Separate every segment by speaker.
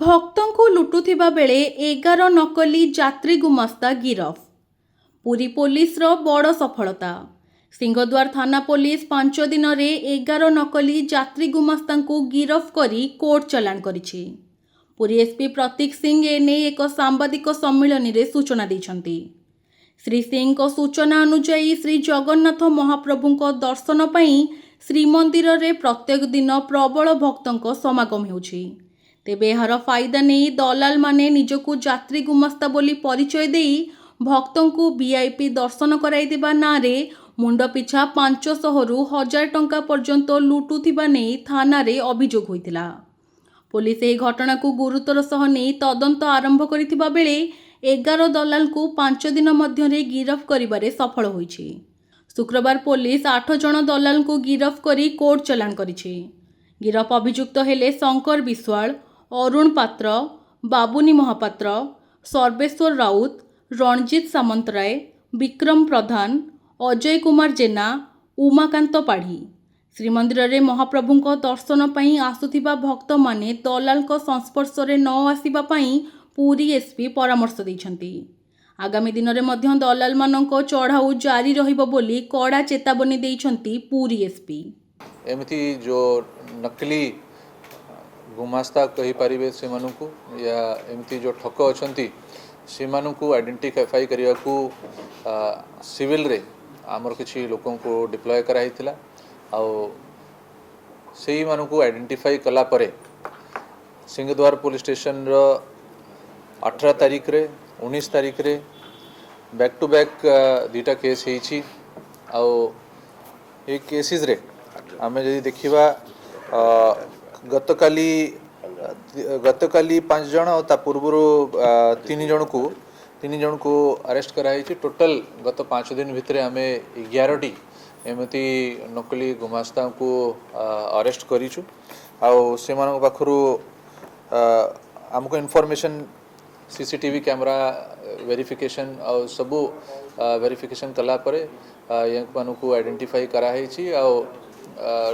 Speaker 1: ଭକ୍ତଙ୍କୁ ଲୁଟୁଥିବା ବେଳେ 11 ନକଲି ଯାତ୍ରୀ ଗୁମାସ୍ତା ଗିରଫ। ପୁରୀ ପୋଲିସର ବଡ଼ ସଫଳତା। ସିଂହଦ୍ୱାର ଥାନା ପୋଲିସ 5 ଦିନରେ 11 ନକଲି ଯାତ୍ରୀ ଗୁମାସ୍ତାଙ୍କୁ ଗିରଫ କରି କୋର୍ଟ ଚାଲାଣ କରିଛି। ପୁରୀ ଏସ୍ପି ପ୍ରତୀକ ସିଂ ଏନେଇ ଏକ ସାମ୍ବାଦିକ ସମ୍ମିଳନୀରେ ସୂଚନା ଦେଇଛନ୍ତି। ଶ୍ରୀ ସିଂଙ୍କ ସୂଚନା ଅନୁଯାୟୀ ଶ୍ରୀ ଜଗନ୍ନାଥ ମହାପ୍ରଭୁଙ୍କ ଦର୍ଶନ ପାଇଁ ଶ୍ରୀମନ୍ଦିରରେ ପ୍ରତ୍ୟେକ ଦିନ ପ୍ରବଳ ଭକ୍ତଙ୍କ ସମାଗମ ହେଉଛି। ତେବେ ଏହାର ଫାଇଦା ନେଇ ଦଲାଲମାନେ ନିଜକୁ ଯାତ୍ରୀ ଗୁମାସ୍ତା ବୋଲି ପରିଚୟ ଦେଇ ଭକ୍ତଙ୍କୁ ଭିଆଇପି ଦର୍ଶନ କରାଇଦେବା ନାଁରେ ମୁଣ୍ଡ ପିଛା 500ରୁ 1000 ଟଙ୍କା ପର୍ଯ୍ୟନ୍ତ ଲୁଟୁଥିବା ନେଇ ଥାନାରେ ଅଭିଯୋଗ ହୋଇଥିଲା। ପୋଲିସ ଏହି ଘଟଣାକୁ ଗୁରୁତର ସହ ନେଇ ତଦନ୍ତ ଆରମ୍ଭ କରିଥିବା ବେଳେ 11 ଦଲାଲଙ୍କୁ 5 ଦିନ ମଧ୍ୟରେ ଗିରଫ କରିବାରେ ସଫଳ ହୋଇଛି। ଶୁକ୍ରବାର ପୋଲିସ 8 ଜଣ ଦଲାଲଙ୍କୁ ଗିରଫ କରି କୋର୍ଟ ଚାଲାଣ କରିଛି। ଗିରଫ ଅଭିଯୁକ୍ତ ହେଲେ ଶଙ୍କର ବିଶ୍ୱାଳ, ଅରୁଣ ପାତ୍ର, ବାବୁନି ମହାପାତ୍ର, ସର୍ବେଶ୍ୱର ରାଉତ, ରଣଜିତ ସାମନ୍ତରାୟ, ବିକ୍ରମ ପ୍ରଧାନ, ଅଜୟ କୁମାର ଜେନା, ଉମାକାନ୍ତ ପାଢ଼ୀ। ଶ୍ରୀମନ୍ଦିରରେ ମହାପ୍ରଭୁଙ୍କ ଦର୍ଶନ ପାଇଁ ଆସୁଥିବା ଭକ୍ତମାନେ ଦଲାଲଙ୍କ ସଂସ୍ପର୍ଶରେ ନ ଆସିବା ପାଇଁ ପୁରୀ ଏସ୍ପି ପରାମର୍ଶ ଦେଇଛନ୍ତି। ଆଗାମୀ ଦିନରେ ମଧ୍ୟ ଦଲାଲମାନଙ୍କ ଚଢ଼ାଉ ଜାରି ରହିବ ବୋଲି କଡ଼ା ଚେତାବନୀ ଦେଇଛନ୍ତି ପୁରୀ ଏସ୍ପି।
Speaker 2: एमती जो नकली गुमास्ता कही पारिबे से मानू या एमती जो ठक अच्छी से आइडेंटिफाई करने को सिविल रे आमर किसी लोक को डिप्लॉय कराई से मानू आइडेंटिफाई कला परे सिंहद्वार पुलिस स्टेशन रो 18 तारीख रे 19 तारीख रे बैक टू बैक दुटा केस ये केसेस रे आम जदि देखा गतकाली 5 जन और पूर्वर 3 जन को अरेस्ट कराई। टोटल गत 5 दिन भितर आम 11टी एमती नकली गुमास्ता को अरेस्ट करूँ से पाखु आमको इनफॉरमेशन सीसीटीवी कैमरा वेरिफिकेशन और सबू वेरिफिकेशन कला परे को आइडेंटिफाई कराई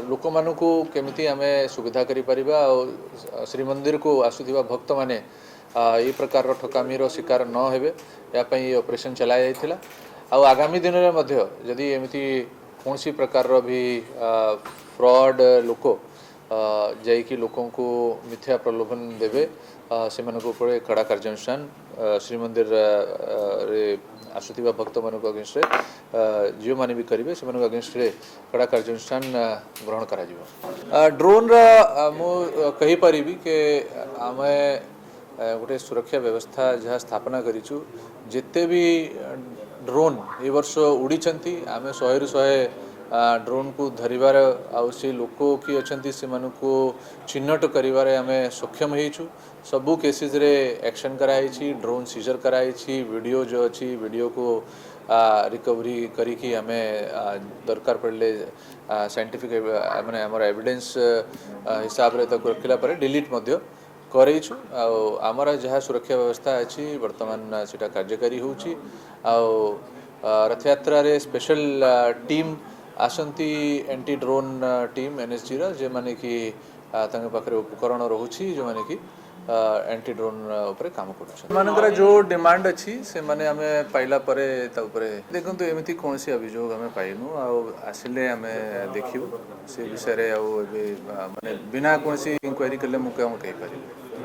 Speaker 2: लोक मानू केमिति आमे सुविधा करि परिबा और श्रीमंदिर को आसुथिबा भक्त माने ये प्रकार ठकामीर शिकार न हेबे या पई ऑपरेशन चला जायतिला। आ आगामी दिन रे मध्य यदि एमिति कोनसी प्रकार भी फ्रॉड लोक जाइकी लोकों को मिथ्या प्रलोभन देवे से कड़ा कार्यानुष्ठान श्रीमंदिर रे आसुथिबा भक्त मान अगेंस्ट जो मैंने भी करेंगे से अगेंस्ट कड़ा कार्यानुष्ठान ग्रहण करा। ड्रोन मु कही पारि कि आम गोटे सुरक्षा व्यवस्था जहाँ स्थापना करूँ जिते भी ड्रोन ए वर्ष उड़ी आम 100 ରୁ 100 ड्रोन को धरिबार आउ से लोक कि अच्छी से चिन्हट करिबारे आमे सक्षम होइछु। सबू केसेस रे एक्शन कराई ड्रोन सीजर कराई वीडियो जो अच्छी वीडियो को रिकवरी करी आमे दरकार पड़े साइंटिफिक माने हमर एविडेंस हिसाब रे तक रखिला परे डिलीट मध्य करैछु। आमर जहाँ सुरक्षा व्यवस्था अच्छी वर्तमान सेटा कार्यकारी होउछि। रथ यात्रा रे स्पेशल टीम आसंती एंटी ड्रोन टीम एनएसजी रा जे माने कि तांगे पाखरे उपकरण रहुछि जो माने कि एंटी ड्रोन ऊपर काम करूछन। मानकर जो डिमांड अच्छी से माने हमें पाइला परे ता ऊपर देखंतु एमिति कोनसी अभियोग हमें पाइनु आ आसिले हमें देखिबु से विषय रे आ माने बिना कोनसी इंक्वायरी करले मु कहि पारिबे।